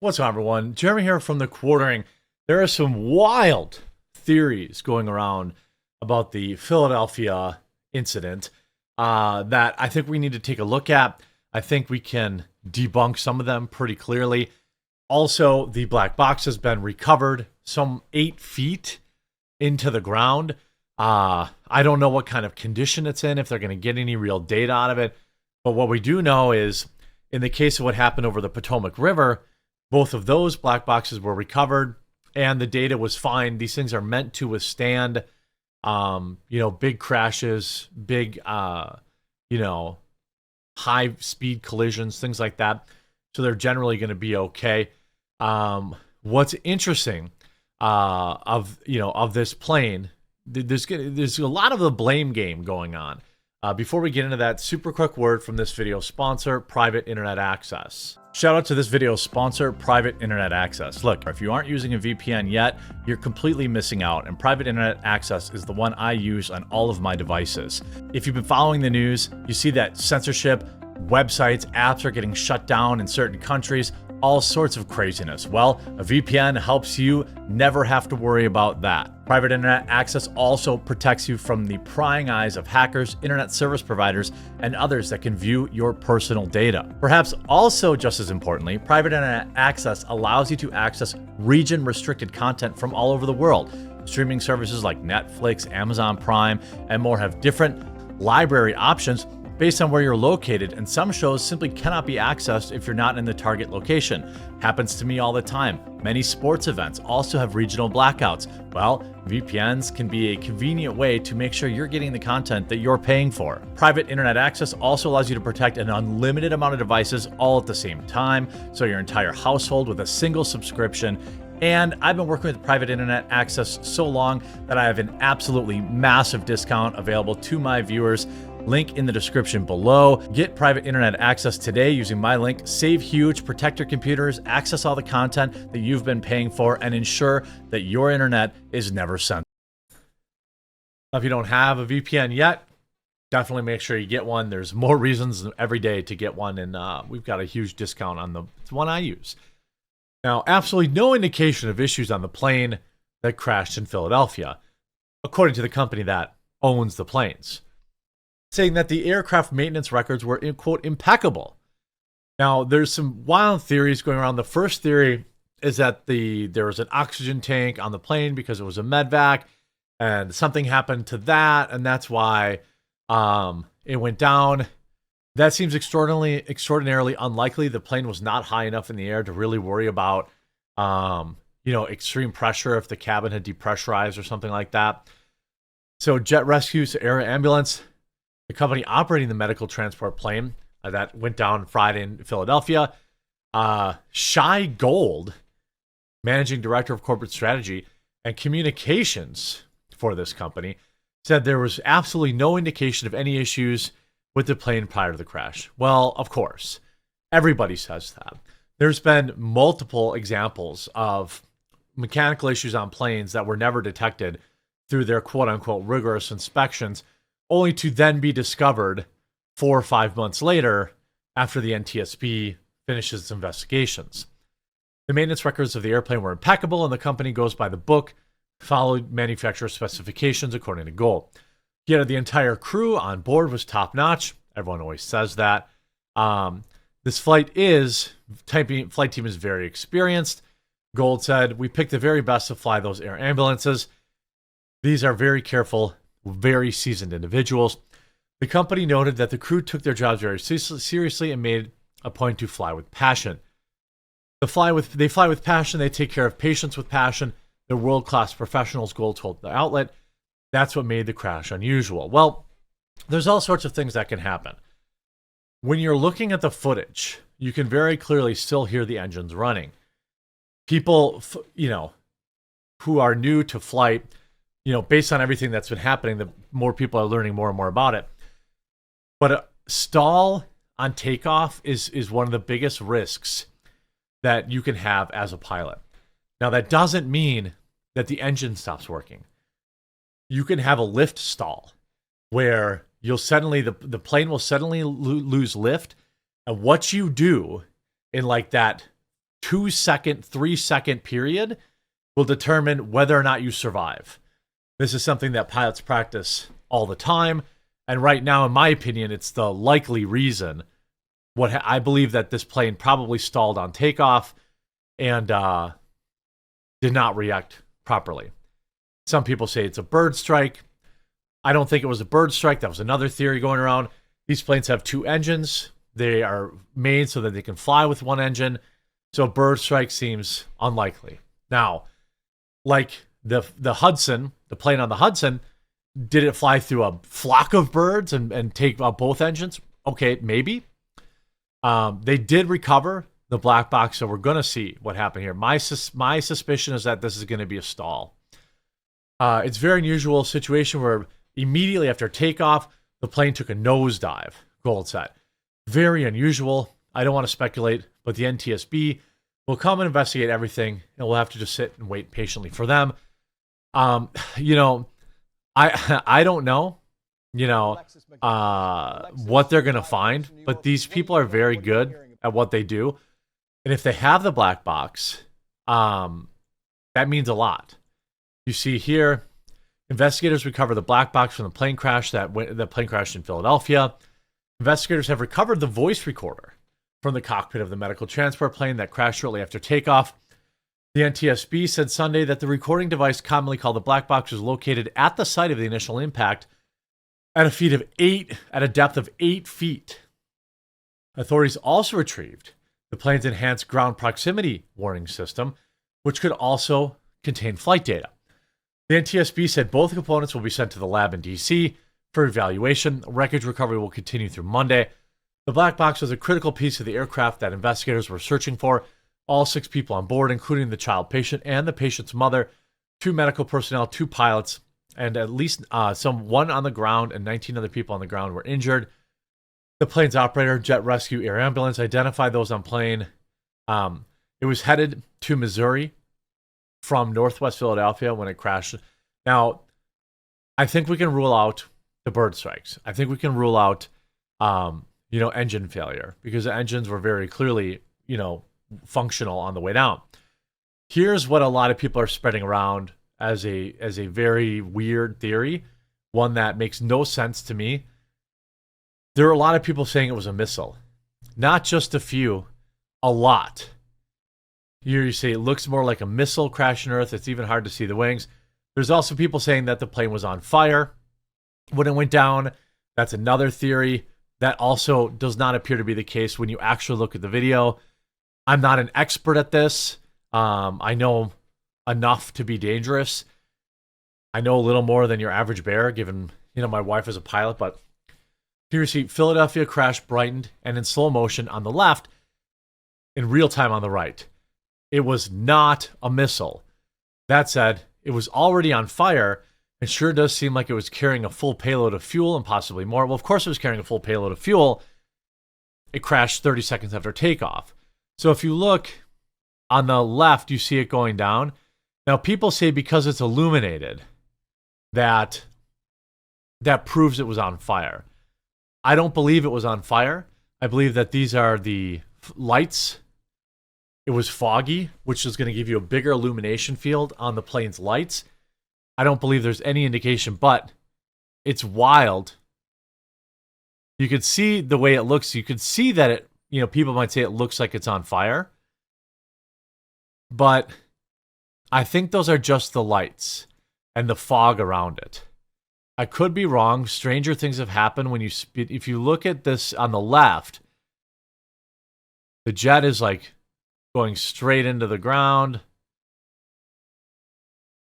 What's up, everyone? Jeremy here from The Quartering. There are some wild theories going around about the Philadelphia incident that I think we need to take a look at. I think we can debunk some of them pretty clearly. Also, the black box has been recovered some 8 feet into the ground. I don't know what kind of condition it's in, if they're going to get any real data out of it. But what we do know is, in the case of what happened over the Potomac River, both of those black boxes were recovered and the data was fine. These things are meant to withstand, big crashes, big, high speed collisions, things like that. So they're generally going to be okay. What's interesting of this plane, there's a lot of the blame game going on. Before we get into that, super quick word from this video sponsor, Private Internet Access. Shout out to this video sponsor, Private Internet Access. Look, if you aren't using a VPN yet, you're completely missing out, and Private Internet Access is the one I use on all of my devices. If you've been following the news, you see that censorship, websites, apps are getting shut down in certain countries, all sorts of craziness. Well, a VPN helps you never have to worry about that. Private Internet Access also protects you from the prying eyes of hackers, internet service providers, and others that can view your personal data. Perhaps also just as importantly, Private Internet Access allows you to access region-restricted content from all over the world. Streaming services like Netflix, Amazon Prime, and more have different library options based on where you're located, and some shows simply cannot be accessed if you're not in the target location. Happens to me all the time. Many sports events also have regional blackouts. Well, VPNs can be a convenient way to make sure you're getting the content that you're paying for. Private Internet Access also allows you to protect an unlimited amount of devices all at the same time, so your entire household with a single subscription. And I've been working with Private Internet Access so long that I have an absolutely massive discount available to my viewers. Link in the description below. Get Private Internet Access today using my link. Save huge, protect your computers, access all the content that you've been paying for, and ensure that your internet is never censored. If you don't have a VPN yet, definitely make sure you get one. There's more reasons every day to get one, and we've got a huge discount on the one I use. Now, absolutely no indication of issues on the plane that crashed in Philadelphia, according to the company that owns the planes, saying that the aircraft maintenance records were, quote, impeccable. Now, there's some wild theories going around. The first theory is that there was an oxygen tank on the plane because it was a medvac, and something happened to that, and that's why it went down. That seems extraordinarily unlikely. The plane was not high enough in the air to really worry about, extreme pressure if the cabin had depressurized or something like that. So Jet Rescue's Air Ambulance, the company operating the medical transport plane that went down Friday in Philadelphia, Shai Gold, managing director of corporate strategy and communications for this company, said there was absolutely no indication of any issues with the plane prior to the crash. Well, of course, everybody says that. There's been multiple examples of mechanical issues on planes that were never detected through their quote-unquote rigorous inspections, only to then be discovered 4 or 5 months later after the NTSB finishes its investigations. The maintenance records of the airplane were impeccable, and the company goes by the book, followed manufacturer specifications according to Gold. Yet the entire crew on board was top-notch. Everyone always says that. This flight team is very experienced. Gold said, "We picked the very best to fly those air ambulances. These are very careful, very seasoned individuals." The company noted that the crew took their jobs very seriously and made a point to fly with passion. They fly with passion. They take care of patients with passion. They're world-class professionals, Gold told the outlet. That's what made the crash unusual. Well, there's all sorts of things that can happen. When you're looking at the footage, you can very clearly still hear the engines running. People, who are new to flight, based on everything that's been happening, the more people are learning more and more about it. But a stall on takeoff is one of the biggest risks that you can have as a pilot. Now, that doesn't mean that the engine stops working. You can have a lift stall where you'll suddenly, the plane will suddenly lose lift. And what you do in like that 2-second, 3-second period will determine whether or not you survive. This is something that pilots practice all the time. And right now, in my opinion, it's the likely reason. I believe that this plane probably stalled on takeoff and did not react properly. Some people say it's a bird strike. I don't think it was a bird strike. That was another theory going around. These planes have 2 engines. They are made so that they can fly with 1 engine. So a bird strike seems unlikely. Now, like the Hudson, the plane on the Hudson, did it fly through a flock of birds and take both engines? Okay, maybe. They did recover the black box, so we're going to see what happened here. My suspicion is that this is going to be a stall. It's a very unusual situation where immediately after takeoff, the plane took a nosedive, Gold said. Very unusual. I don't want to speculate, but the NTSB will come and investigate everything, and we'll have to just sit and wait patiently for them. You know, I don't know, you know, what they're going to find, but these people are very good at what they do. And if they have the black box, that means a lot. You see here, investigators recover the black box from the plane crash the plane crashed in Philadelphia. Investigators have recovered the voice recorder from the cockpit of the medical transport plane that crashed shortly after takeoff. The NTSB said Sunday that the recording device, commonly called the black box, was located at the site of the initial impact at a depth of 8 feet. Authorities also retrieved the plane's enhanced ground proximity warning system, which could also contain flight data. The NTSB said both components will be sent to the lab in D.C. for evaluation. Wreckage recovery will continue through Monday. The black box was a critical piece of the aircraft that investigators were searching for. All 6 people on board, including the child patient and the patient's mother, 2 medical personnel, 2 pilots, and at least one on the ground and 19 other people on the ground were injured. The plane's operator, Jet Rescue Air Ambulance, identified those on plane. It was headed to Missouri from Northwest Philadelphia when it crashed. Now, I think we can rule out the bird strikes. I think we can rule out, engine failure, because the engines were very clearly, functional on the way down. Here's what a lot of people are spreading around as a very weird theory, one that makes no sense to me. There are a lot of people saying it was a missile. Not just a few, a lot. Here you say it looks more like a missile crashing Earth. It's even hard to see the wings. There's also people saying that the plane was on fire when it went down. That's another theory. That also does not appear to be the case when you actually look at the video. I'm not an expert at this. I know enough to be dangerous. I know a little more than your average bear, given, my wife is a pilot. But here you see Philadelphia crash brightened and in slow motion on the left, in real time on the right. It was not a missile. That said, it was already on fire and sure does seem like it was carrying a full payload of fuel and possibly more. Well, of course it was carrying a full payload of fuel. It crashed 30 seconds after takeoff. So if you look on the left, you see it going down. Now, people say because it's illuminated, that proves it was on fire. I don't believe it was on fire. I believe that these are the lights. It was foggy, which is going to give you a bigger illumination field on the plane's lights. I don't believe there's any indication, but it's wild. You could see the way it looks. You could see that it, people might say it looks like it's on fire. But I think those are just the lights and the fog around it. I could be wrong. Stranger things have happened when if you look at this on the left, the jet is like going straight into the ground.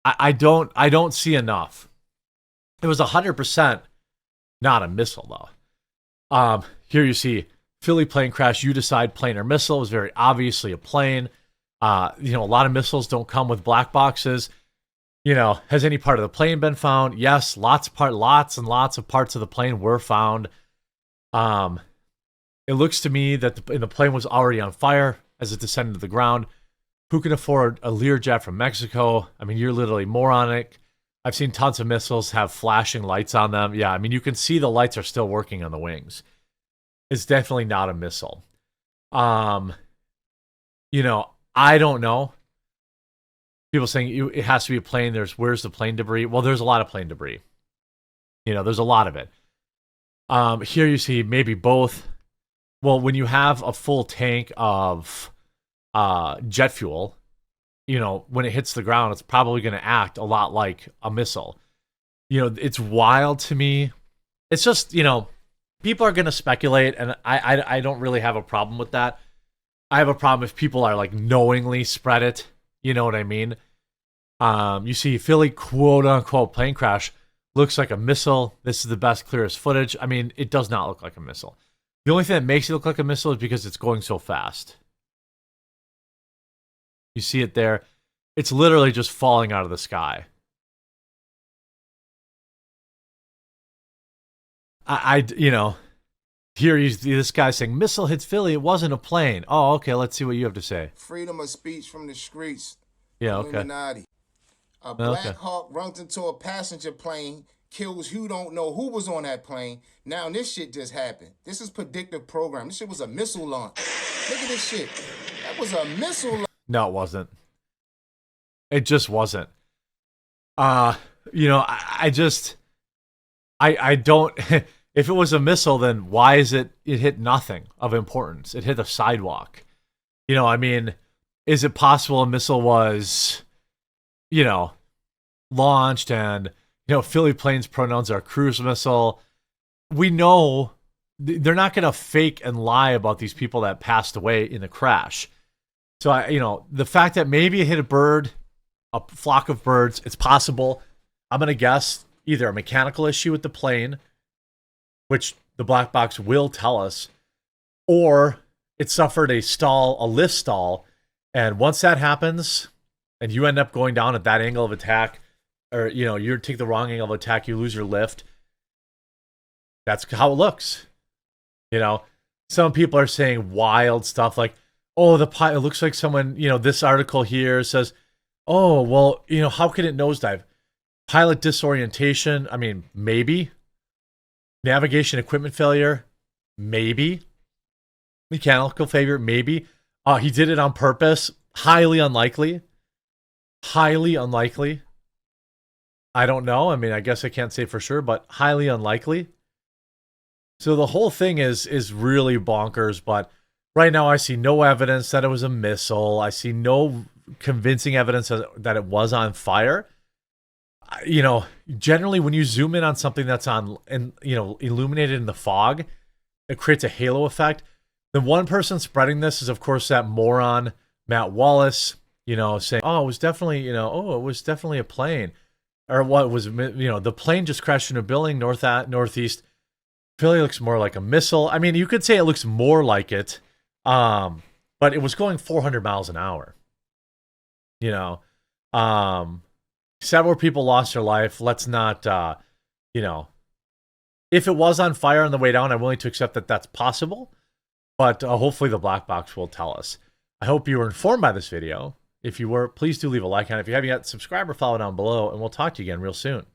I don't see enough. It was 100% not a missile though. Here you see Philly plane crash. You decide plane or missile. It was very obviously a plane. A lot of missiles don't come with black boxes. Has any part of the plane been found? Yes, lots and lots of parts of the plane were found. It looks to me that the plane was already on fire as it descended to the ground. Who can afford a Learjet from Mexico? I mean, you're literally moronic. I've seen tons of missiles have flashing lights on them. Yeah, I mean, you can see the lights are still working on the wings. It's definitely not a missile. I don't know. People saying it has to be a plane. Where's the plane debris? Well, there's a lot of plane debris. There's a lot of it. Here you see maybe both. Well, when you have a full tank of jet fuel, when it hits the ground, it's probably going to act a lot like a missile. It's wild to me. It's just, people are going to speculate, and I don't really have a problem with that. I have a problem if people are like knowingly spread it. You know what I mean? You see Philly quote unquote plane crash looks like a missile. This is the best, clearest footage. I mean, it does not look like a missile. The only thing that makes it look like a missile is because it's going so fast. You see it there. It's literally just falling out of the sky. Here this guy saying, missile hits Philly, it wasn't a plane. Oh, okay, let's see what you have to say. Freedom of speech from the streets. Yeah, okay. Illuminati. A Black Hawk runs into a passenger plane, kills who don't know who was on that plane. Now this shit just happened. This is predictive program. This shit was a missile launch. Look at this shit. That was a missile launch. No, it wasn't. It just wasn't. I don't... If it was a missile, then why is it hit nothing of importance? It hit a sidewalk. Is it possible a missile was, launched and, Philly Plane's pronouns are cruise missile? We know they're not going to fake and lie about these people that passed away in the crash. So, the fact that maybe it hit a bird, a flock of birds, it's possible. I'm going to guess either a mechanical issue with the plane, which the black box will tell us, or it suffered a lift stall. And once that happens, and you end up going down at that angle of attack, or, you take the wrong angle of attack, you lose your lift. That's how it looks. Some people are saying wild stuff like, oh, it looks like someone, this article here says, oh, well, how can it nosedive? Pilot disorientation, I mean, maybe. Navigation equipment failure, maybe. Mechanical failure, maybe. He did it on purpose, highly unlikely. Highly unlikely. I don't know. I mean, I guess I can't say for sure, but highly unlikely. So the whole thing is really bonkers, but right now I see no evidence that it was a missile. I see no convincing evidence that it was on fire. Generally when you zoom in on something that's illuminated in the fog, it creates a halo effect. The one person spreading this is, of course, that moron, Matt Wallace, saying, oh, it was definitely, it was definitely a plane. Or what was, the plane just crashed in a building northeast. Philly looks more like a missile. I mean, you could say it looks more like it, but it was going 400 miles an hour. Several people lost their life. Let's not, if it was on fire on the way down, I'm willing to accept that that's possible. But hopefully the black box will tell us. I hope you were informed by this video. If you were, please do leave a like on it. If you haven't yet, subscribe or follow down below, and we'll talk to you again real soon.